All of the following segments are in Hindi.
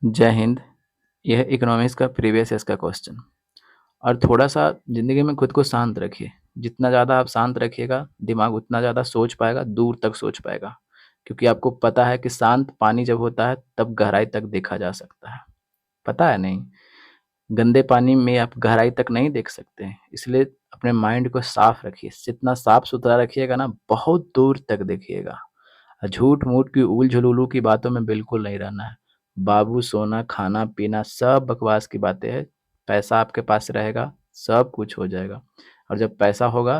जय हिंद। यह इकोनॉमिक्स का प्रीवियस ईयर्स का क्वेश्चन। और थोड़ा-सा ज़िंदगी में खुद को शांत रखिए। जितना ज़्यादा आप शांत रखिएगा, दिमाग उतना ज़्यादा सोच पाएगा, दूर तक सोच पाएगा। क्योंकि आपको पता है कि शांत पानी जब होता है, तब गहराई तक देखा जा सकता है। पता है नहीं? गंदे पानी में आप गहराई तक नहीं देख सकते हैं। इसलिए अपने माइंड को साफ रखिए। जितना साफ-सुथरा रखिएगा ना, बहुत दूर तक देखिएगा। झूठ-मूठ की उल-झुलूलू की बातों में बिल्कुल नहीं रहना है। बाबू, सोना, खाना-पीना सब बकवास की बातें हैं। पैसा आपके पास रहेगा, सब कुछ हो जाएगा। और जब पैसा होगा,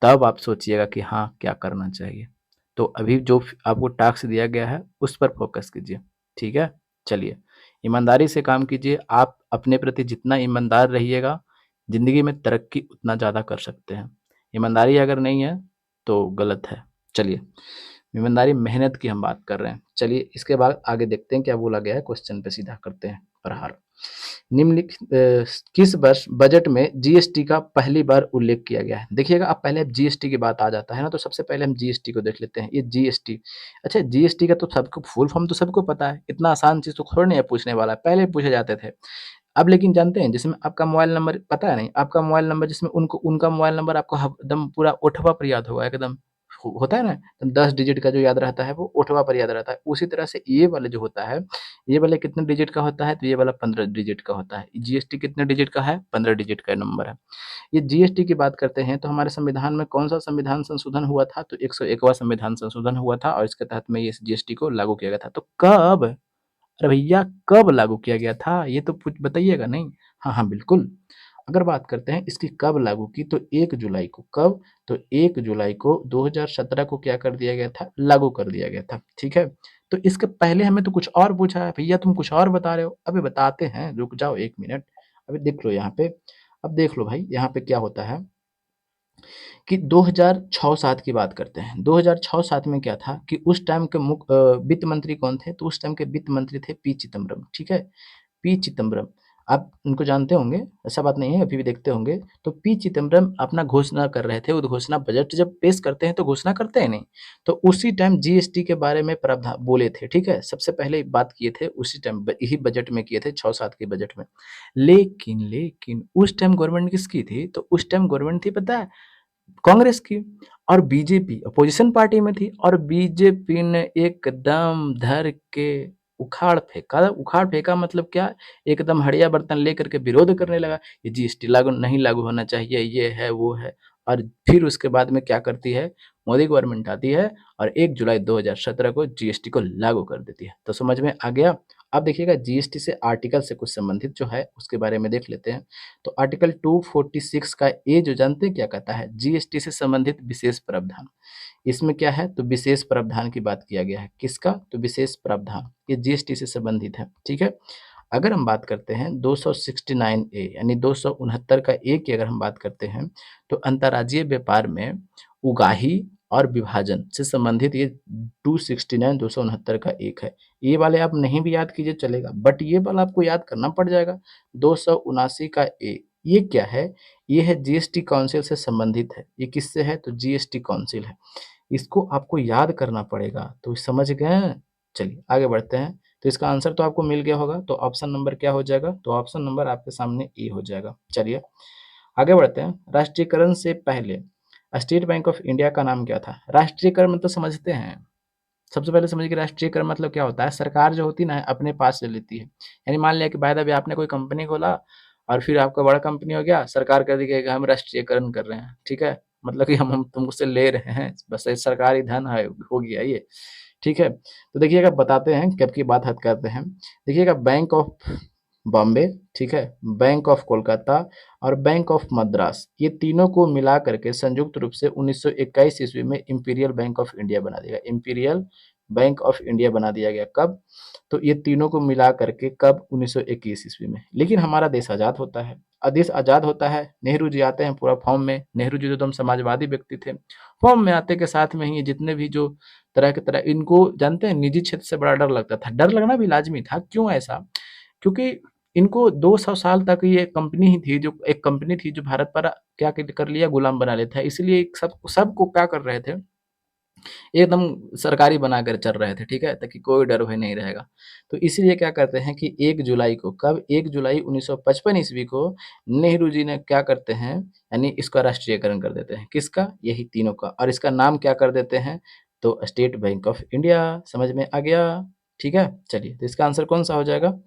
तब आप सोचिएगा कि हाँ, क्या करना चाहिए। तो अभी जो आपको टास्क दिया गया है, उस पर फ़ोकस कीजिए, ठीक है? चलिए, ईमानदारी से काम कीजिए। आप अपने प्रति जितना ईमानदार रहिएगा, ज़िंदगी में तरक्की उतना ज़्यादा कर सकते हैं। ईमानदारी अगर नहीं है, तो गलत है। चलिए, ईमानदारी मेहनत की हम बात कर रहे हैं। चलिए इसके बाद आगे देखते हैं क्या बोला गया है, क्वेश्चन पे सीधा करते हैं प्रहार। निम्नलिखित किस वर्ष बजट में जीएसटी का पहली बार उल्लेख किया गया है? देखिएगा, अब पहले जीएसटी की बात आ जाता है ना, तो सबसे पहले हम जीएसटी को देख लेते हैं। ये जीएसटी, अच्छा जीएसटी का तो सबको फुल फॉर्म तो सबको पता है, इतना आसान चीज़ तो थोड़ी नहीं है पूछने वाला, पहले पूछे जाते थे। अब लेकिन जानते हैं, जिसमें आपका मोबाइल नंबर पता है नहीं, आपका मोबाइल नंबर जिसमें उनको उनका मोबाइल नंबर आपको एकदम पूरा ओठवा पर याद होगा एकदम। होता है ना, 10 डिजिट का जो याद रहता है वो ओठवा पर याद रहता है। उसी तरह से ये वाले जो होता है, ये वाले कितने डिजिट का होता है, तो ये वाला 15 डिजिट का होता है। जीएसटी कितने डिजिट का है? 15 डिजिट का नंबर है। ये जीएसटी की बात करते हैं तो हमारे संविधान में कौन सा संविधान संशोधन हुआ था? तो 101वां संविधान संशोधन हुआ था और इसके तहत में ये जीएसटी को लागू किया गया था। तो कब? अरे भैया, कब लागू किया गया था? ये तो कुछ बताइएगा नहीं। हाँ, हाँ, बिल्कुल। अगर बात करते हैं इसकी कब लागू की, तो 1 जुलाई को। कब? तो 1 जुलाई को 2017 को क्या कर दिया गया था? लागू कर दिया गया था, ठीक है? तो इसके पहले हमें तो कुछ और पूछा है, भैया तुम कुछ और बता रहे हो। अबे बताते हैं, रुक जाओ 1 मिनट। अभी देख लो यहाँ पे, अब देख लो भाई यहाँ पे क्या होता है कि 2006-7 की बात करते हैं। 2006-7 में क्या था कि उस टाइम के वित्त मंत्री कौन थे? तो उस टाइम के वित्त मंत्री थे पी चिदम्बरम, ठीक है? पी चिदम्बरम, आप उनको जानते होंगे, ऐसा बात नहीं है, अभी भी देखते होंगे। तो पी चिदम्बरम अपना घोषणा कर रहे थे, उद्घोषणा बजट जब पेश करते हैं तो घोषणा करते हैं नहीं, तो उसी टाइम जीएसटी के बारे में प्रावधान बोले थे, ठीक है? सबसे पहले बात किए थे उसी टाइम, यही बजट में किए थे 6-7 के बजट में। लेकिन उस टाइम गवर्नमेंट किसकी थी? तो उस टाइम गवर्नमेंट थी, पता है? कांग्रेस की। और बीजेपी अपोजिशन पार्टी में थी और बीजेपी ने एकदम धर के उखाड़ फेंका मतलब क्या, एकदम हड़िया बर्तन लेकर के विरोध करने लगा। ये जीएसटी लागू नहीं, लागू होना चाहिए, ये है वो है। और फिर उसके बाद में क्या करती है, मोदी गवर्नमेंट आती है और 1 जुलाई 2017 को जीएसटी को लागू कर देती है। तो समझ में आ गया। अब देखिएगा जीएसटी से आर्टिकल से कुछ संबंधित जो है उसके बारे में देख लेते हैं। तो आर्टिकल 246 का ए जो जानते हैं क्या कहता है? जीएसटी से संबंधित विशेष प्रावधान। इसमें क्या है, तो विशेष प्रावधान की बात किया गया है। किसका? तो विशेष प्रावधान, ये जीएसटी से संबंधित है, ठीक है? अगर हम बात करते हैं 269 ए यानी 269 का ए की अगर हम बात करते हैं, तो अंतर्राज्यीय व्यापार में उगाही और विभाजन से संबंधित ये 269 269 का एक है। ये वाले आप नहीं भी याद कीजिए चलेगा, बट ये वाला आपको याद करना पड़ जाएगा। 279 का ए, ये क्या है? ये है जीएसटी काउंसिल से संबंधित है। ये किससे है? तो जीएसटी काउंसिल है। इसको आपको याद करना पड़ेगा, तो समझ गए? चलिए आगे बढ़ते हैं। तो इसका आंसर तो आपको मिल गया होगा, तो ऑप्शन नंबर क्या हो जाएगा? तो ऑप्शन नंबर आपके सामने ए हो जाएगा। चलिए आगे बढ़ते हैं। राष्ट्रीयकरण से पहले स्टेट बैंक ऑफ इंडिया का नाम क्या था? राष्ट्रीयकरण मतलब समझते हैं? सबसे पहले समझिए कि राष्ट्रीयकरण मतलब क्या होता है। सरकार जो होती है ना, अपने पास ले लेती है। यानी मान लिया कि बाय द वे आपने कोई कंपनी खोला और फिर आपका बड़ा कंपनी हो गया, सरकार कह दी कि हम राष्ट्रीयकरण कर रहे हैं, ठीक है? मतलब कि हम तुमसे ले रहे हैं, बस ये सरकारी धन है, हो गया ये, ठीक है? तो देखिएगा बताते हैं कब की बात हद करते हैं। देखिएगा बैंक ऑफ बॉम्बे, ठीक है, बैंक ऑफ कोलकाता और बैंक ऑफ मद्रास, ये तीनों को मिला करके संयुक्त रूप से 1921 ईस्वी में इंपीरियल बैंक ऑफ इंडिया बना दिया गया। इंपीरियल बैंक ऑफ इंडिया बना दिया गया कब? तो ये तीनों को मिला करके कब? 1921 ईस्वी में। लेकिन हमारा देश आज़ाद होता है। देश आज़ाद होता है, नेहरू जी आते हैं पूरा फॉर्म में। नेहरू जी तो एकदम समाजवादी व्यक्ति थे। फॉर्म में आते के साथ में ही जितने भी जो तरह के तरह, इनको जानते हैं निजी क्षेत्र से बड़ा डर लगता था। डर लगना भी लाजमी था। क्यों ऐसा? क्योंकि इनको 200 साल तक ये कंपनी ही थी, जो एक कंपनी थी जो भारत पर क्या कर लिया, गुलाम बना लेता है। इसलिए सबको क्या कर रहे थे, एकदम सरकारी बनाकर चल रहे थे, ठीक है? ताकि कोई डर भय नहीं रहेगा। तो इसीलिए क्या करते हैं कि 1 जुलाई को, कब 1 जुलाई 1955 ईस्वी को नेहरू जी ने क्या करते हैं, यानी इसका राष्ट्रीयकरण कर देते हैं। किसका? यही तीनों का। और इसका नाम क्या कर देते हैं? तो स्टेट बैंक ऑफ इंडिया। समझ में आ गया? ठीक है? चलिए, तो इसका आंसर कौन-सा हो जाएगा?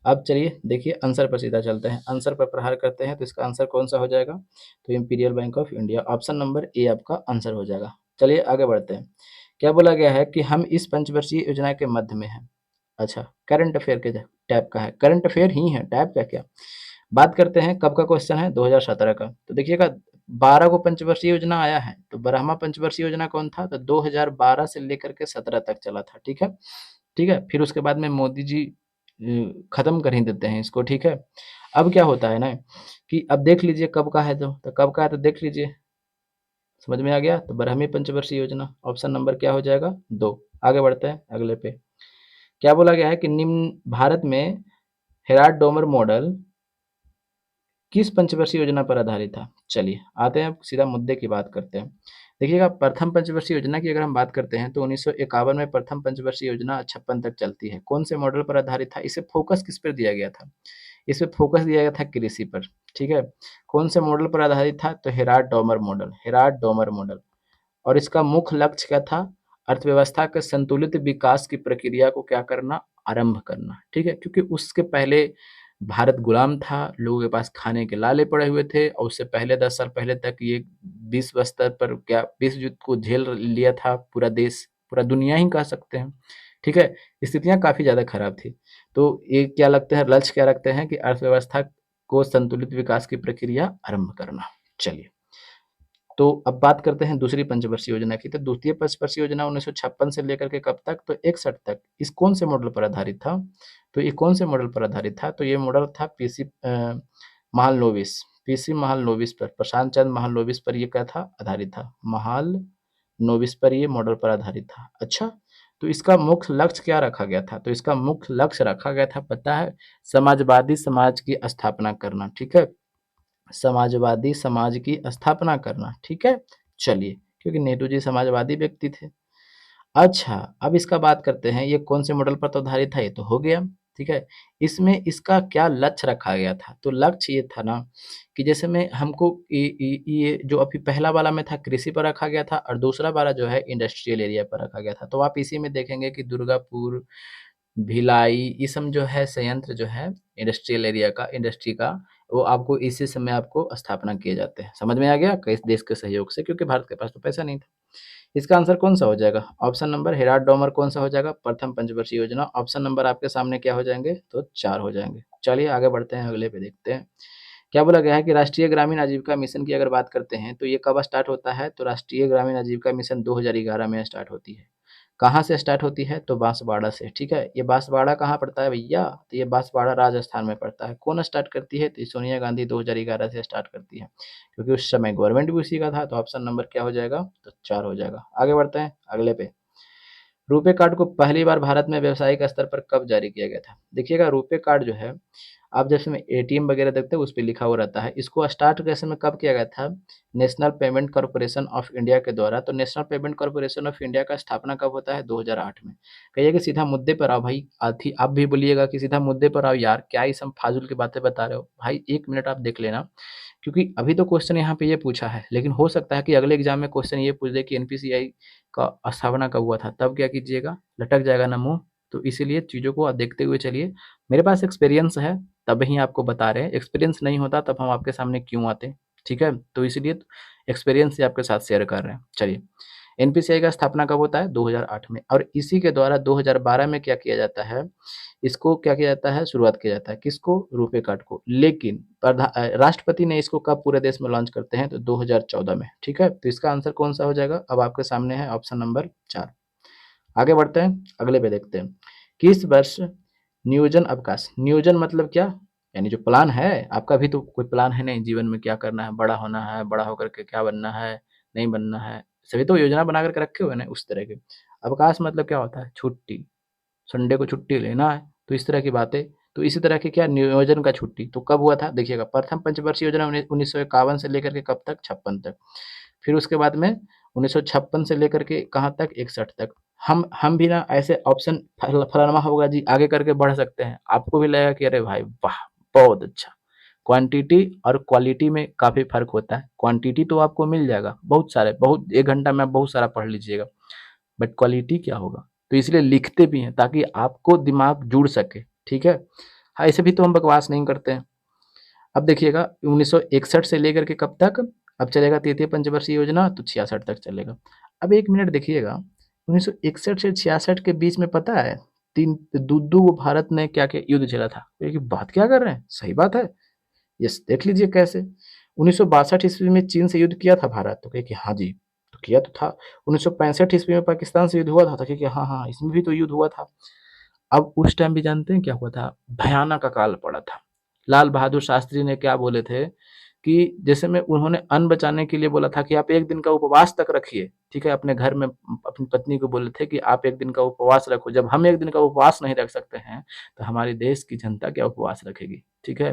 अब चलिए देखिए आंसर पर सीधा चलते हैं। आंसर पर प्रहार करते हैं, तो इसका आंसर कौन-सा हो जाएगा? तो imperial bank of India, option number A आपका आंसर हो जाएगा। चलिए आगे बढ़ते हैं। क्या बोला गया है कि हम इस पंचवर्षीय योजना के मध्य में हैं। अच्छा, करंट अफेयर के टाइप का है, करंट अफेयर ही है, टाइप का क्या। बात करते हैं कब का क्वेश्चन है, 2017 का। तो देखिएगा 12 को पंचवर्षीय योजना आया है, तो 12वां पंचवर्षीय योजना कौन था? तो 2012 से लेकर के 17 तक चला था, ठीक है। ठीक है, फिर उसके बाद में मोदी जी खत्म कर ही देते हैं इसको, ठीक है। अब क्या होता है ना कि अब देख लीजिए कब का है, तो कब का है तो देख लीजिए, समझ में आ गया। तो 12वीं पंचवर्षीय योजना, ऑप्शन नंबर क्या हो जाएगा? 2। आगे बढ़ते हैं अगले पे। क्या बोला गया है कि निम्न भारत में हेराल्ड डोमर मॉडल किस पंचवर्षीय योजना पर आधारित था? चलिए आते हैं, अब सीधा मुद्दे की बात करते हैं। देखिएगा प्रथम पंचवर्षीय योजना की अगर हम बात करते हैं तो 1951 में प्रथम पंचवर्षीय योजना 56 तक चलती है। कौन से मॉडल पर आधारित था? इसे फोकस किस पर दिया गया था? इस पे फोकस दिया गया था कृषि पर, ठीक है। कौन से मॉडल पर आधारित था? तो Herald Domar model, Herald Domar model. और इसका मुख्य लक्ष्य क्या था? अर्थव्यवस्था के संतुलित विकास की प्रक्रिया को क्या करना? आरंभ करना, ठीक है। क्योंकि उसके पहले भारत गुलाम था, लोगों के पास खाने के लाले पड़े हुए थे, और उससे पहले 10 साल पहले तक ये विश्व स्तर पर क्या विश्व युद्ध को झेल लिया था पूरा देश, पूरा दुनिया ही कह सकते हैं, ठीक है। स्थितियां काफी ज्यादा खराब थी। तो ये क्या लगता है, लक्ष्य क्या रखते हैं कि अर्थव्यवस्था को संतुलित विकास की प्रक्रिया आरंभ करना। चलिए, तो अब बात करते हैं दूसरी पंचवर्षीय योजना की। तो द्वितीय पंचवर्षीय योजना 1956 से लेकर के कब तक? तो 61 तक। इस कौन से मॉडल पर आधारित था? तो ये कौन से मॉडल पर आधारित था? तो ये मॉडल था पीसी महालनोबिस, पीसी महालनोबिस पर, प्रशांत चंद्र महालनोबिस पर ये क्या था? आधारित था। महालनोबिस पर ये मॉडल पर आधारित था। अच्छा, तो इसका मुख्य लक्ष्य क्या रखा गया था? तो इसका मुख्य लक्ष्य रखा गया था, पता है? समाजवादी समाज की स्थापना करना, ठीक है। समाजवादी समाज की स्थापना करना, ठीक है। चलिए, क्योंकि नेहरू जी समाजवादी व्यक्ति थे। अच्छा, अब इसका बात करते हैं, ये कौन से मॉडल पर तो आधारित था, ये तो हो गया, ठीक है। इसमें इसका क्या लक्ष्य रखा गया था? तो लक्ष्य ये था ना कि जैसे में हमको ये जो अभी पहला वाला में था कृषि पर रखा गया था, और दूसरा वाला जो है इंडस्ट्रियल एरिया पर रखा गया था। तो आप इसी में देखेंगे कि दुर्गापुर, भिलाई, ये सब जो है संयंत्र जो है इंडस्ट्रियल एरिया का, इंडस्ट्री का, वो आपको इसी समय आपको स्थापना किए जाते हैं। समझ में आ गया? किस देश के सहयोग से? क्योंकि भारत के पास तो पैसा नहीं था। इसका आंसर कौन सा हो जाएगा? ऑप्शन नंबर हेराल्ड डोमर कौन सा हो जाएगा? प्रथम पंचवर्षीय योजना। ऑप्शन नंबर आपके सामने क्या हो जाएंगे? तो 4 हो जाएंगे। चलिए आगे बढ़ते हैं, अगले पे देखते हैं। क्या बोला गया है कि राष्ट्रीय ग्रामीण आजीविका मिशन की अगर बात करते हैं तो ये कब स्टार्ट होता है? तो राष्ट्रीय ग्रामीण आजीविका मिशन 2011 में स्टार्ट होती है। कहाँ से स्टार्ट होती है? तो बांसवाड़ा से, ठीक है। ये बांसवाड़ा कहाँ पड़ता है भैया? तो ये बांसवाड़ा राजस्थान में पड़ता है। कौन स्टार्ट करती है? तो ये सोनिया गांधी 2011 से स्टार्ट करती है, क्योंकि उस समय गवर्नमेंट भी उसी का था। तो ऑप्शन नंबर क्या हो जाएगा? तो 4 हो जाएगा। आगे बढ़ते हैं अगले पे। रुपे कार्ड को पहली बार भारत में व्यावसायिक स्तर पर कब जारी किया गया था? देखिएगा रुपे कार्ड जो है, आप जैसे में एटीएम वगैरह देखते हैं उस पे लिखा हुआ रहता है। इसको स्टार्ट कैसे में कब किया गया था? National payment corporation of India के द्वारा। तो national payment corporation of India का स्थापना कब होता है? 2008 में। कहिए कि सीधा मुद्दे पर आओ भाई, आथी आप भी बोलिएगा कि सीधा मुद्दे पर आओ यार, क्या ये सब फाजुल की बातें बता रहे हो भाई। 1 मिनट आप देख लेना, क्योंकि अभी तो क्वेश्चन यहाँ पे ये पूछा है, लेकिन हो सकता है कि अगले एग्जाम में क्वेश्चन ये पूछ दे कि एनपीसीआई का स्थापना कब हुआ था, तब क्या कीजिएगा? लटक जाएगा ना मुँह। तो इसीलिए चीज़ों को आप देखते हुए चलिए। मेरे पास एक्सपीरियंस है, तभी आपको बता रहे हैं। एक्सपीरियंस नहीं होता तब हम आपके सामने क्यों आते? ठीक है? तो इसीलिए एक्सपीरियंस से आपके साथ शेयर कर रहे हैं। चलिए, एनपीसीआई का स्थापना कब होता है? 2008 में, और इसी के द्वारा 2012 में क्या किया जाता है? इसको क्या किया जाता है? शुरुआत किया जाता है। किसको? रुपे कार्ड को। लेकिन राष्ट्रपति ने इसको कब पूरे देश में लॉन्च करते हैं? तो 2014 में, ठीक है। तो इसका आंसर कौन सा हो जाएगा? अब आपके सामने है ऑप्शन नंबर 4। आगे बढ़ते हैं, अगले पे देखते हैं। किस वर्ष नियोजन अवकाश, नियोजन मतलब क्या? यानी जो प्लान है आपका, भी तो कोई प्लान है नहीं जीवन में, क्या करना है, बड़ा होना है, बड़ा होकर के क्या बनना है, नहीं बनना है, सभी तो योजना बना करके रखे हुए ना उस तरह के। अवकाश मतलब क्या होता है? छुट्टी, संडे को छुट्टी लेना है, तो इस तरह की बातें। तो इसी तरह की क्या, नियोजन का छुट्टी तो कब हुआ था? देखिएगा प्रथम पंचवर्षीय योजना 1951 से लेकर के कब तक? 56 तक। फिर उसके बाद में 1956 से लेकर के कहाँ तक, 61 तक। हम भी ना ऐसे ऑप्शन फलाना होगा जी आगे करके बढ़ सकते हैं, आपको भी लगेगा कि अरे भाई वाह, बहुत अच्छा। क्वांटिटी और क्वालिटी में काफ़ी फ़र्क होता है। क्वांटिटी तो आपको मिल जाएगा बहुत सारे, बहुत 1 घंटा में आप बहुत सारा पढ़ लीजिएगा, बट क्वालिटी क्या होगा? तो इसलिए लिखते भी हैं ताकि आपको दिमाग जुड़ सके, ठीक है? हाँ, ऐसे भी तो हम बकवास नहीं करते हैं। अब देखिएगा 1961 से लेकर के कब तक, अब चलेगा तृतीय पंचवर्षीय योजना तो 66 तक चलेगा। अब 1 मिनट देखिएगा, 1961 से 66 के बीच में पता है तीन दो दो भारत ने क्या-क्या युद्ध झेला था? ये बात क्या कर रहे हैं? सही बात है। यस, देख लीजिए कैसे। 1962 ईस्वी में चीन से युद्ध किया था भारत, तो कहे कि हाँ जी, तो किया तो था। 1965 ईस्वी में पाकिस्तान से युद्ध हुआ था, तो कहे कि हाँ, हाँ, इसमें भी तो युद्ध हुआ था। अब उस टाइम भी जानते हैं क्या हुआ था? भयानक अकाल पड़ा था। लाल बहादुर शास्त्री ने क्या बोले थे कि जैसे में उन्होंने अन्न बचाने के लिए बोला था कि आप 1 दिन का उपवास तक रखिए, ठीक है? अपने घर में अपनी पत्नी को बोले थे कि आप 1 दिन का उपवास रखो। जब हम 1 दिन का उपवास नहीं रख सकते हैं, तो हमारे देश की जनता क्या उपवास रखेगी, ठीक है?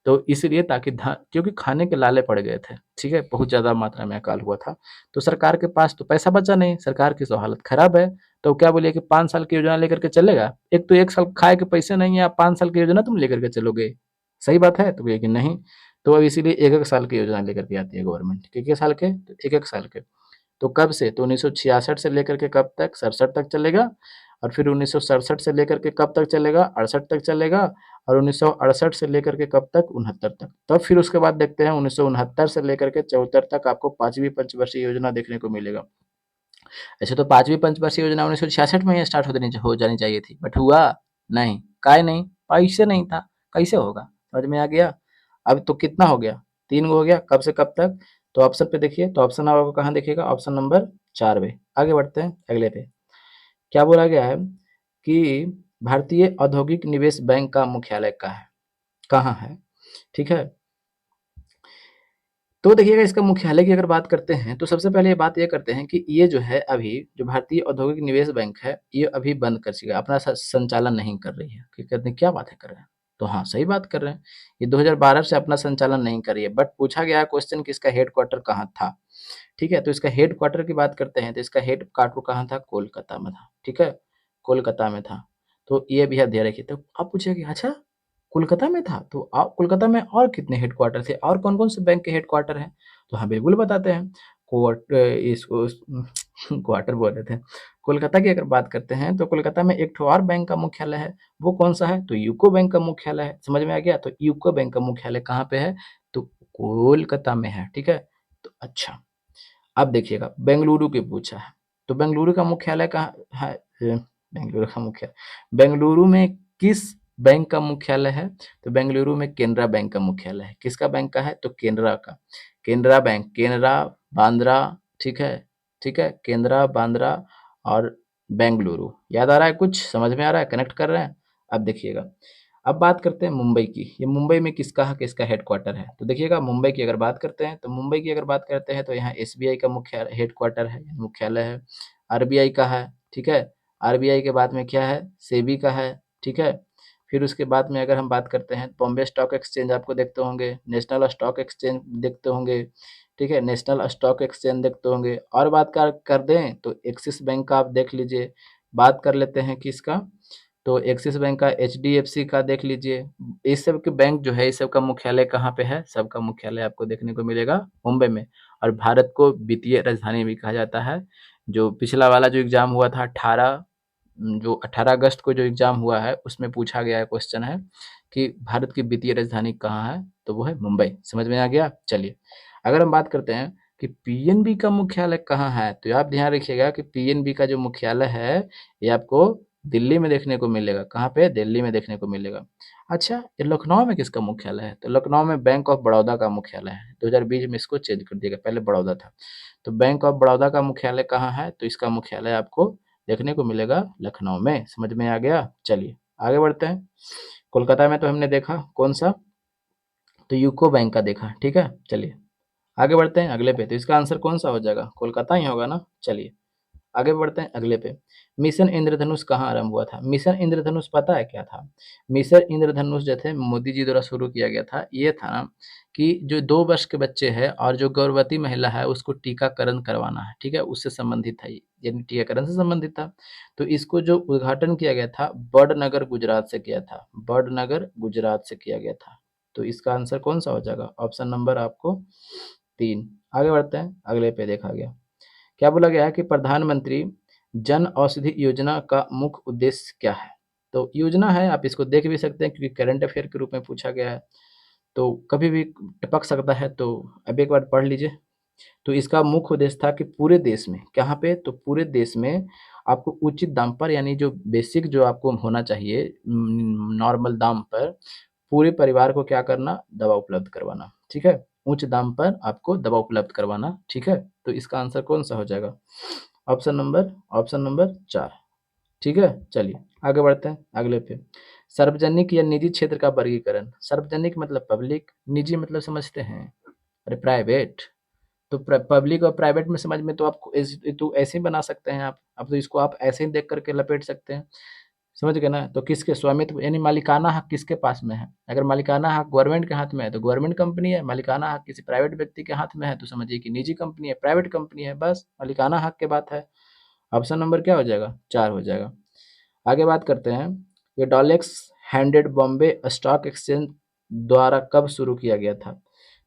तो इसलिए ताकि धा क्योंकि खाने के लाले पड़ गए थे, ठीक है? बहुत ज़्यादा मात्रा में अकाल हुआ था। तो सरकार के पास तो पैसा बचा नहीं, सरकार की तो हालत खराब है। तो क्या बोलिए कि 5 साल की योजना लेकर के चलेगा? एक तो 1 साल खाए के पैसे नहीं है, आप 5 साल की योजना तुम लेकर के चलोगे? सही बात है? तो बोले कि नहीं। तो अब इसीलिए 1-1 साल की योजना लेकर के आती है गवर्नमेंट। कितने साल के? तो 1-1 साल के। तो कब से? तो 1966 से लेकर के कब तक? 67 तक चलेगा। और फिर 1967 से लेकर के कब तक चलेगा? 68 तक चलेगा। और 1968 से लेकर के कब तक? 69 तक। तब फिर उसके बाद देखते हैं 1969 से लेकर के 74 तक आपको 5वीं पंचवर्षीय योजना देखने को मिलेगा। ऐसे तो 5वीं पंचवर्षीय योजना 1966 में ही स्टार्ट हो जानी चाहिए थी, बट हुआ नहीं। काहे नहीं? पैसे नहीं था। कैसे होगा? समझ में आ गया? अब तो कितना हो गया? 3 गो हो गया। कब से कब तक? तो ऑप्शन पे देखिए, तो ऑप्शन आपको कहाँ दिखेगा? ऑप्शन नंबर 4 पे। आगे बढ़ते हैं अगले पे। क्या बोला गया है कि भारतीय औद्योगिक निवेश बैंक का मुख्यालय कहाँ है? ठीक है? तो देखिएगा इसका मुख्यालय की अगर बात करते हैं, तो सबसे पहले ये बात ये करते हैं कि ये जो है अभी जो भारतीय औद्योगिक निवेश बैंक है, ये अभी बंद कर चुका है, अपना संचालन नहीं कर रही है। कि कहते हैं क्या बातें कर रहे हैं? तो हाँ, सही बात कर रहे हैं। ये 2012 से अपना संचालन नहीं कर रही है, बट पूछा गया है क्वेश्चन कि इसका हेडक्वार्टर कहाँ था? ठीक है? तो इसका हेडक्वार्टर की बात करते हैं, तो इसका हेडक्वार्टर कहाँ था? कोलकाता में था, ठीक है? कोलकाता में था। तो ये भी आप ध्यान रखिए। तो आप पूछिए कि अच्छा कोलकाता में था? तो कोलकाता में और कितने हेडक्वार्टर थे? और कौन-कौन से बैंक के हेडक्वार्टर हैं? तो हाँ, बिल्कुल बताते हैं। इसको क्वार्टर बोल रहे थे। कोलकाता की अगर बात करते हैं, तो कोलकाता में एक ठो और बैंक का मुख्यालय है। वो कौन-सा है? तो यूको बैंक का मुख्यालय है। समझ में आ गया? तो यूको बैंक का मुख्यालय कहाँ पे है? तो कोलकाता में है, ठीक है? तो अच्छा। अब देखिएगा बेंगलुरु की पूछा है, तो बेंगलुरु का मुख्यालय कहाँ है? बेंगलुरु का मुख्यालय, बेंगलुरु में किस बैंक का मुख्यालय है? तो बेंगलुरु में केनरा बैंक का मुख्यालय है। किसका बैंक का है? तो केनरा का। केनरा बैंक, केनरा, बांद्रा, ठीक है? ठीक है? केनरा, बांद्रा और बेंगलुरु। याद आ रहा है कुछ? समझ में आ रहा है? कनेक्ट कर रहे हैं? अब देखिएगा। अब बात करते हैं मुंबई की। ये मुंबई में किसका हेडक्वार्टर है? तो देखिएगा मुंबई की अगर बात करते हैं, तो मुंबई की अगर बात करते हैं तो यहाँ एसबीआई का मुख्य हेडक्वार्टर है, मुख्यालय है। आरबीआई का है, ठीक है? आरबीआई के बाद में क्या है? सेबी का है, ठीक है? फिर उसके बाद में अगर हम बात करते हैं, बॉम्बे स्टॉक एक्सचेंज आपको देखते होंगे, नेशनल स्टॉक एक्सचेंज देखते होंगे, ठीक है? नेशनल स्टॉक एक्सचेंज देखते होंगे। और बात कर दें तो एक्सिस बैंक का आप देख लीजिए। बात कर लेते हैं किसका? तो एक्सिस बैंक का, एचडीएफसी का देख लीजिए। इस सब के बैंक जो है, इस सब का मुख्यालय कहाँ पे है? सबका मुख्यालय आपको देखने को मिलेगा मुंबई में। और भारत को वित्तीय राजधानी भी कहा जाता है। जो पिछला वाला जो एग्जाम हुआ था 18 अगस्त को जो एग्जाम हुआ है, उसमें पूछा गया है क्वेश्चन है कि भारत की वित्तीय राजधानी कहाँ है? तो वो है मुंबई। समझ में आ गया? चलिए, अगर हम बात करते हैं कि पीएनबी का मुख्यालय कहाँ है, तो आप ध्यान रखिएगा कि पीएनबी का जो मुख्यालय है, ये आपको दिल्ली में देखने को मिलेगा। कहाँ पे? दिल्ली में देखने को मिलेगा। अच्छा, ये लखनऊ में किसका मुख्यालय है? तो लखनऊ में बैंक ऑफ बड़ौदा का मुख्यालय है। 2020 में इसको चेंज कर दिया गया, पहले बड़ौदा था। तो बैंक ऑफ बड़ौदा का मुख्यालय कहाँ है? तो इसका मुख्यालय आपको देखने को मिलेगा लखनऊ में। समझ में आ गया? चलिए आगे बढ़ते हैं। कोलकाता में तो हमने देखा कौन सा? तो यूको बैंक का देखा, ठीक है? चलिए आगे बढ़ते हैं अगले पे। तो इसका आंसर कौन सा हो जाएगा? कोलकाता ही होगा ना? चलिए आगे बढ़ते हैं अगले पे। मिशन इंद्रधनुष कहाँ आरंभ हुआ था? मिशन इंद्रधनुष पता है क्या था? मिशन इंद्रधनुष जो थे मोदी जी द्वारा शुरू किया गया था। ये था ना कि जो 2 वर्ष के बच्चे हैं और जो गर्भवती महिला है उसको टीकाकरण करवाना है, ठीक है? उससे संबंधित था ये, यानी टीकाकरण से संबंधित था। तो इसको जो उद्घाटन किया गया था बड़नगर गुजरात से किया था, बड़नगर गुजरात से किया गया था। तो इसका आंसर कौन सा हो जाएगा? ऑप्शन नंबर आपको 3। आगे बढ़ते हैं अगले पे देखा गया। क्या बोला गया है कि प्रधानमंत्री जन औषधि योजना का मुख्य उद्देश्य क्या है? तो योजना है, आप इसको देख भी सकते हैं क्योंकि करंट अफेयर के रूप में पूछा गया है, तो कभी भी टपक सकता है, तो अब एक बार पढ़ लीजिए। तो इसका मुख्य उद्देश्य था कि पूरे देश में, कहाँ पे? तो पूरे देश में आपको उचित दाम पर, यानी जो बेसिक जो आपको होना चाहिए नॉर्मल दाम पर, पूरे परिवार को क्या करना? दवा उपलब्ध करवाना, ठीक है? उच्च दाम पर आपको दवा उपलब्ध करवाना, ठीक है? तो इसका आंसर कौन सा हो जाएगा? ऑप्शन नंबर 4, ठीक है? चलिए आगे बढ़ते हैं अगले पे। सार्वजनिक या निजी क्षेत्र का वर्गीकरण। सार्वजनिक मतलब पब्लिक, निजी मतलब समझते हैं, अरे प्राइवेट। तो पब्लिक और प्राइवेट में समझ में तो आप तो ऐसे ही बना सकते हैं आप। अब तो इसको आप ऐसे ही देख करके लपेट सकते हैं, समझ गए ना? तो किसके स्वामित्व यानी मालिकाना हक किसके पास में है? अगर मालिकाना हक गवर्नमेंट के हाथ में है तो गवर्नमेंट कंपनी है, मालिकाना हक किसी प्राइवेट व्यक्ति के हाथ में है तो समझिए कि निजी कंपनी है, प्राइवेट कंपनी है, बस मालिकाना हक की बात है। ऑप्शन नंबर क्या हो जाएगा? 4 हो जाएगा। आगे बात करते हैं, ये डॉलेक्स हैंडेड बॉम्बे स्टॉक एक्सचेंज द्वारा कब शुरू किया गया था?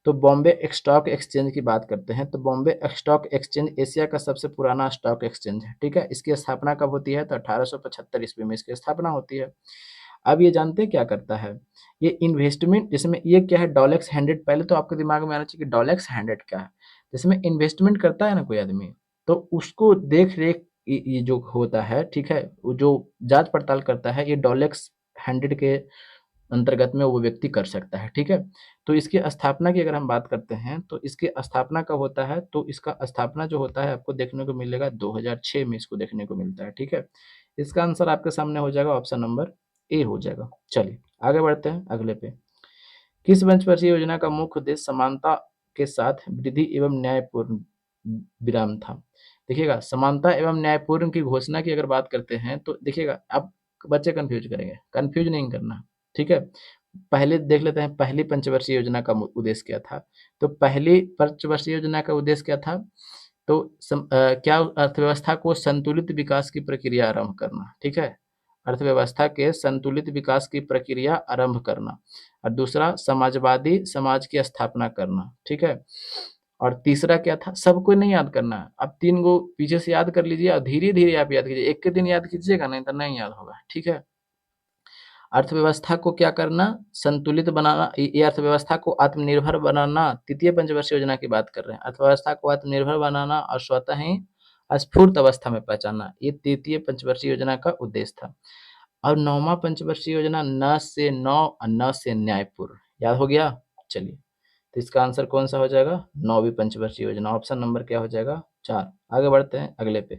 तो बॉम्बे स्टॉक एक्सचेंज की बात करते हैं, तो बॉम्बे स्टॉक एक्सचेंज एशिया का सबसे पुराना स्टॉक एक्सचेंज है, ठीक है? इसकी स्थापना कब होती है? तो 1875 ईस्वी में इसकी स्थापना होती है। अब ये जानते हैं क्या करता है? ये इन्वेस्टमेंट, इसमें ये क्या है? डॉलेक्स हैंडेड, पहले तो आपके दिमाग में आना चाहिए कि डॉलेक्स हैंडेड क्या है? जिसमें इन्वेस्टमेंट करता है ना कोई आदमी, तो उसको देख रेख ये जो होता है, ठीक है? वो जो जांच पड़ताल करता है, ये डॉलेक्स हैंडेड के अंतर्गत में वो व्यक्ति कर सकता है, ठीक है? तो इसकी स्थापना की अगर हम बात करते हैं, तो इसकी स्थापना कब होता है? तो इसका स्थापना जो होता है आपको देखने को मिलेगा 2006 में इसको देखने को मिलता है, ठीक है? इसका आंसर आपके सामने हो जाएगा ऑप्शन नंबर ए हो जाएगा। चलिए आगे बढ़ते हैं अगले पे। किस पंचवर्षीय योजना का मुख्य उद्देश्य समानता के साथ वृद्धि एवं न्यायपूर्ण विराम था? देखिएगा, समानता एवं न्यायपूर्ण की घोषणा की अगर बात करते हैं तो देखिएगा, अब बच्चे कंफ्यूज करेंगे, कंफ्यूज नहीं करना, ठीक है? पहले देख लेते हैं पहली पंचवर्षीय योजना का उद्देश्य क्या था। तो पहली पंचवर्षीय योजना का उद्देश्य क्या था? तो क्या अर्थव्यवस्था को संतुलित विकास की प्रक्रिया आरंभ करना, ठीक है? अर्थव्यवस्था के संतुलित विकास की प्रक्रिया आरंभ करना। और दूसरा, समाजवादी समाज की स्थापना करना, ठीक है? और तीसरा क्या था? सबको नहीं याद करना है, अब 3 गो पीछे से याद कर लीजिए और धीरे-धीरे आप याद कीजिए, एक के दिन याद कीजिएगा नहीं तो नहीं याद होगा, ठीक है? अर्थव्यवस्था को क्या करना? संतुलित बनाना, ये अर्थव्यवस्था को आत्मनिर्भर बनाना, तृतीय पंचवर्षीय योजना की बात कर रहे हैं। अर्थव्यवस्था को आत्मनिर्भर बनाना और स्वतः ही स्फूर्त अवस्था में पहुँचाना, ये तृतीय पंचवर्षीय योजना का उद्देश्य था। और 9वाँ पंचवर्षीय योजना न से नौ और न से न्यायपूर्ण, याद हो गया? चलिए, तो इसका आंसर कौन-सा हो जाएगा? 9वीं पंचवर्षीय योजना, ऑप्शन नंबर क्या हो जाएगा? 4। आगे बढ़ते हैं अगले पे।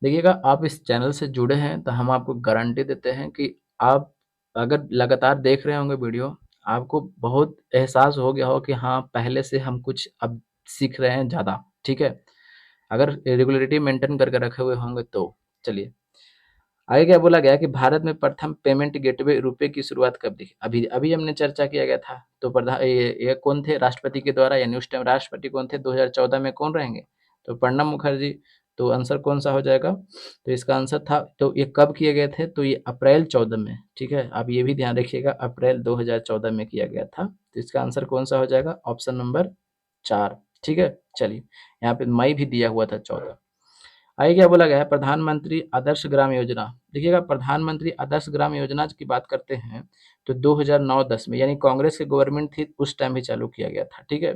देखिएगा, आप इस चैनल से जुड़े हैं तो हम आपको गारंटी देते हैं कि आप अगर लगातार देख रहे होंगे वीडियो, आपको बहुत एहसास हो गया हो कि हाँ, पहले से हम कुछ अब सीख रहे हैं ज़्यादा, ठीक है? अगर रेगुलरिटी मेंटेन करके रखे हुए होंगे तो। चलिए, आगे क्या बोला गया कि भारत में प्रथम पेमेंट गेटवे रुपए की शुरुआत कब हुई? अभी अभी हमने चर्चा किया गया था। तो ये कौन थे राष्ट्रपति के द्वारा, यानी उस टाइम राष्ट्रपति कौन थे? 2014 में कौन रहेंगे? तो प्रणब मुखर्जी। तो आंसर कौन सा हो जाएगा? तो इसका आंसर था, तो ये कब किए गए थे? तो ये अप्रैल 14 में, ठीक है? आप ये भी ध्यान रखिएगा, अप्रैल 2014 में किया गया था। तो इसका आंसर कौन सा हो जाएगा? ऑप्शन नंबर 4, ठीक है? चलिए, यहाँ पे मई भी दिया हुआ था 14। आगे क्या बोला गया है? प्रधानमंत्री आदर्श ग्राम योजना। देखिएगा, प्रधानमंत्री आदर्श ग्राम योजना की बात करते हैं तो 2009-10 में, यानी कांग्रेस की गवर्नमेंट थी उस टाइम ही चालू किया गया था, ठीक है?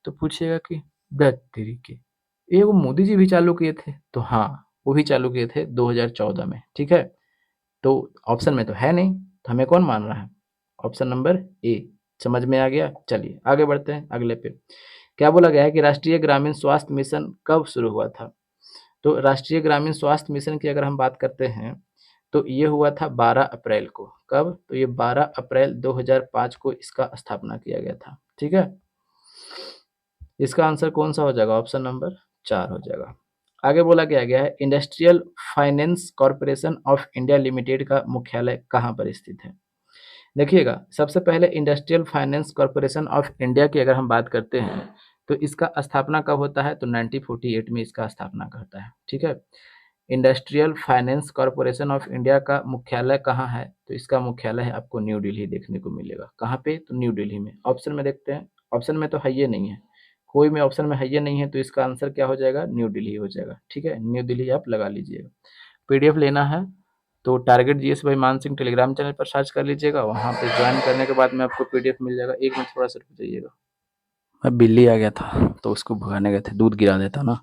तो पूछिएगा कि दैट तरीके ये वो मोदी जी भी चालू किए थे? तो हाँ, वो भी चालू किए थे 2014 में, ठीक है? तो ऑप्शन में तो है नहीं, तो हमें कौन मान रहा है? Option number A. समझ में आ गया? चलिए आगे बढ़ते हैं अगले पे। क्या बोला गया है कि राष्ट्रीय ग्रामीण स्वास्थ्य मिशन कब शुरू हुआ था? तो राष्ट्रीय ग्रामीण स्वास्थ्य मिशन की अगर हम बात करते हैं, तो ये हुआ था 12 अप्रैल को। कब? तो ये 12 अप्रैल 2005 को इसका स्थापना किया गया था, ठीक है? इसका आंसर कौन सा हो जाएगा? ऑप्शन नंबर 4 हो जाएगा। आगे बोला क्या गया है, industrial finance corporation of India limited का मुख्यालय कहाँ पर स्थित है। देखिएगा, सबसे पहले industrial finance corporation of India की अगर हम बात करते हैं तो इसका स्थापना कब होता है, तो 1948 में इसका स्थापना करता है। ठीक है, industrial finance corporation of India का मुख्यालय कहाँ है, तो इसका मुख्यालय है आपको न्यू दिल्ली देखने को मिलेगा। कहाँ पे, तो न्यू दिल्ली में। ऑप्शन में देखते हैं, ऑप्शन में तो है ये नहीं है, कोई में ऑप्शन में है ये नहीं है, तो इसका आंसर क्या हो जाएगा, न्यू दिल्ली हो जाएगा। ठीक है, न्यू दिल्ली आप लगा लीजिएगा। पीडीएफ लेना है तो टारगेट जीएस बाई मान सिंह टेलीग्राम चैनल पर सर्च कर लीजिएगा, वहाँ पे ज्वाइन करने के बाद में आपको पीडीएफ मिल जाएगा। एक मिनट थोड़ा सा रुक जाइएगा, मैं बिल्ली आ गया था तो उसको भगाने गए थे, दूध गिरा देता ना।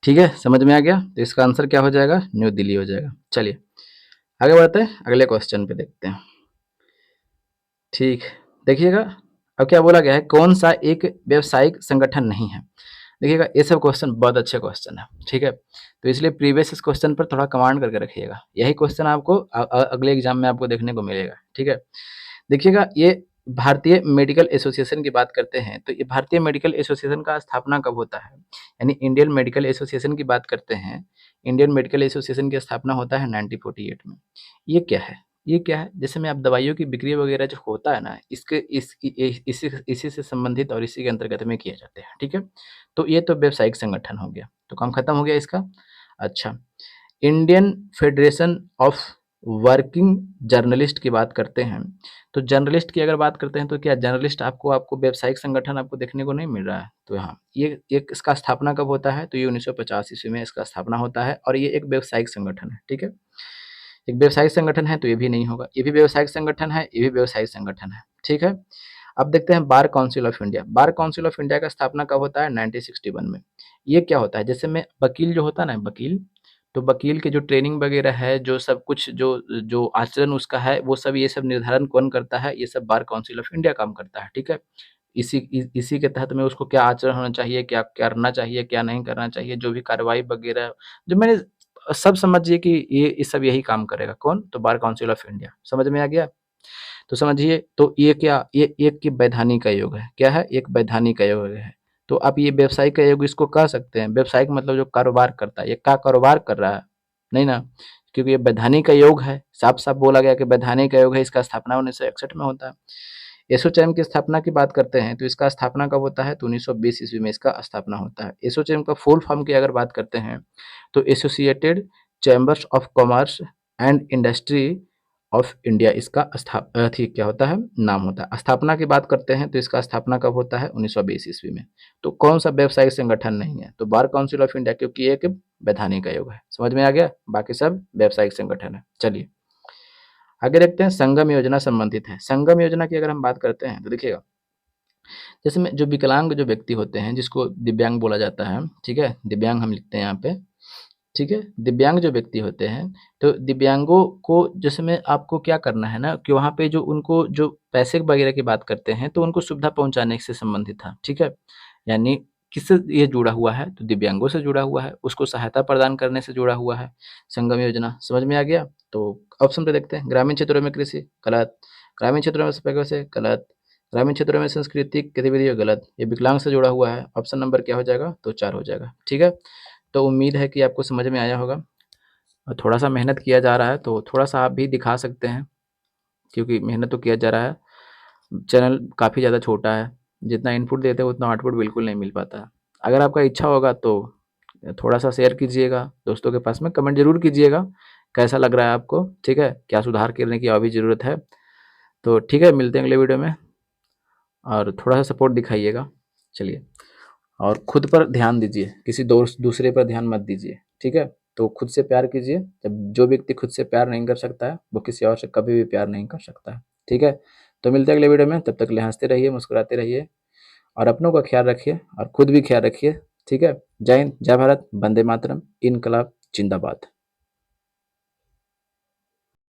ठीक है, समझ में आ गया, तो इसका आंसर क्या हो जाएगा, न्यू दिल्ली हो जाएगा। चलिए आगे बढ़ते हैं, अगले क्वेश्चन पे देखते हैं। ठीक, देखिएगा अब क्या बोला गया है, कौन सा एक व्यवसायिक संगठन नहीं है। देखिएगा ये सब क्वेश्चन बहुत अच्छे क्वेश्चन है। ठीक है, तो इसलिए प्रीवियस इस क्वेश्चन पर थोड़ा कमांड करके रखिएगा, यही क्वेश्चन आपको अगले एग्जाम में आपको देखने को मिलेगा। ठीक है, देखिएगा ये भारतीय मेडिकल एसोसिएशन की बात करते हैं, तो ये भारतीय मेडिकल एसोसिएशन का स्थापना कब होता है, यानी इंडियन मेडिकल एसोसिएशन की बात करते हैं, इंडियन मेडिकल एसोसिएशन की स्थापना होता है 1948 में। ये क्या है, ये क्या है, जैसे में आप दवाइयों की बिक्री वगैरह जो होता है ना, इसके इसी इसी से संबंधित और इसी के अंतर्गत में किए जाते हैं। ठीक है, तो ये तो व्यावसायिक संगठन हो गया, तो काम खत्म हो गया इसका। अच्छा, Indian federation of working journalist की बात करते हैं, तो जर्नलिस्ट की अगर बात करते हैं तो क्या जर्नलिस्ट आपको आपको व्यावसायिक संगठन आपको देखने को नहीं मिल रहा है, तो हाँ ये इसका स्थापना कब होता है, तो ये 1950 ईस्वी में इसका स्थापना होता है, और ये एक व्यावसायिक संगठन है। ठीक है, एक व्यवसायिक संगठन है तो ये भी नहीं होगा, ये भी व्यवसायिक संगठन है, ये भी व्यवसायिक संगठन है। ठीक है, अब देखते हैं bar council of India. Bar council of India का स्थापना कब होता है, 1961 में। ये क्या होता है, जैसे में वकील जो होता है ना, वकील, तो वकील के जो ट्रेनिंग वगैरह है, जो सब कुछ जो जो आचरण उसका है, वो सब ये सब निर्धारण कौन करता है, ये सब बार काउंसिल ऑफ इंडिया काम करता है। ठीक है, इसी के तहत में उसको क्या आचरण होना चाहिए, क्या करना चाहिए, क्या नहीं करना चाहिए, जो भी कार्रवाई वगैरह जो मैंने सब समझिए कि ये सब यही काम करेगा, कौन, तो बार काउंसिल ऑफ इंडिया। समझ में आ गया, तो समझिए, तो ये क्या, ये एक की वैधानिक आयोग है, क्या है, एक वैधानिक आयोग है। तो आप ये व्यवसायिक आयोग इसको कह सकते हैं, व्यवसायिक मतलब जो कारोबार करता है, ये क्या कारोबार कर रहा है, नहीं ना, क्योंकि ये वैधानिक आयोग है, साफ साफ बोला गया कि वैधानिक आयोग है, इसका स्थापना 1961 में होता है। एसोचैम की स्थापना की बात करते हैं, तो इसका स्थापना कब होता है, तो 1920 ईस्वी में इसका स्थापना होता है। एसोचैम का फुल फॉर्म की अगर बात करते हैं, तो associated chambers of commerce and industry of India इसका क्या होता है, नाम होता है। स्थापना की बात करते हैं तो इसका स्थापना कब होता है, 1920 ईस्वी में। तो कौन सा व्यवसायिक संगठन नहीं है, तो बार काउंसिल ऑफ इंडिया, क्योंकि ये एक वैधानिक आयोग है। समझ में आ गया, बाकी सब व्यवसायिक संगठन है। चलिए आगे देखते हैं, संगम योजना संबंधित है। संगम योजना की अगर हम बात करते हैं तो देखिएगा, जैसे में जो विकलांग जो व्यक्ति होते हैं, जिसको दिव्यांग बोला जाता है, ठीक है, दिव्यांग हम लिखते हैं यहाँ पे। ठीक है, दिव्यांग जो व्यक्ति होते हैं, तो दिव्यांगों को जैसे में आपको क्या करना है ना, कि वहाँ पे जो उनको जो पैसे वगैरह की बात करते हैं, तो उनको सुविधा पहुँचाने से संबंधित था। ठीक है, यानी किससे ये जुड़ा हुआ है, तो दिव्यांगों से जुड़ा हुआ है, उसको सहायता प्रदान करने से जुड़ा हुआ है संगम योजना। समझ में आ गया, तो ऑप्शन पे देखते हैं, ग्रामीण क्षेत्रों में कृषि, गलत। ग्रामीण क्षेत्रों में सफाई से, गलत। ग्रामीण क्षेत्रों में सांस्कृतिक गतिविधियाँ, गलत। ये विकलांग से जुड़ा हुआ है, ऑप्शन नंबर क्या हो जाएगा, तो 4 हो जाएगा। ठीक है, तो उम्मीद है कि आपको समझ में आया होगा, और थोड़ा-सा मेहनत किया जा रहा है, तो थोड़ा-सा आप भी दिखा सकते हैं, क्योंकि मेहनत तो किया जा रहा है। चैनल काफ़ी ज़्यादा छोटा है, जितना इनपुट देते हैं उतना आउटपुट बिल्कुल नहीं मिल पाता है। अगर आपका इच्छा होगा तो थोड़ा-सा शेयर कीजिएगा दोस्तों के पास में, कमेंट ज़रूर कीजिएगा, कैसा लग रहा है आपको, ठीक है? क्या सुधार करने की और भी ज़रूरत है? तो ठीक है, मिलते हैं अगले वीडियो में, और थोड़ा-सा सपोर्ट दिखाइएगा। चलिए, और खुद पर ध्यान दीजिए, किसी दूसरे पर ध्यान मत दीजिए, ठीक है? तो खुद से प्यार कीजिए, जब जो व्यक्ति खुद से प्यार नहीं कर सकता है, वो किसी और से कभी भी प्यार नहीं कर सकता है, ठीक है? तो मिलते हैं अगले वीडियो में, तब तक के लिए हँसते रहिए, मुस्कुराते रहिए, और अपनों का ख्याल रखिए, और खुद भी ख्याल रखिए, ठीक है? जय हिंद, जय भारत, वंदे मातरम, इनकलाब जिंदाबाद।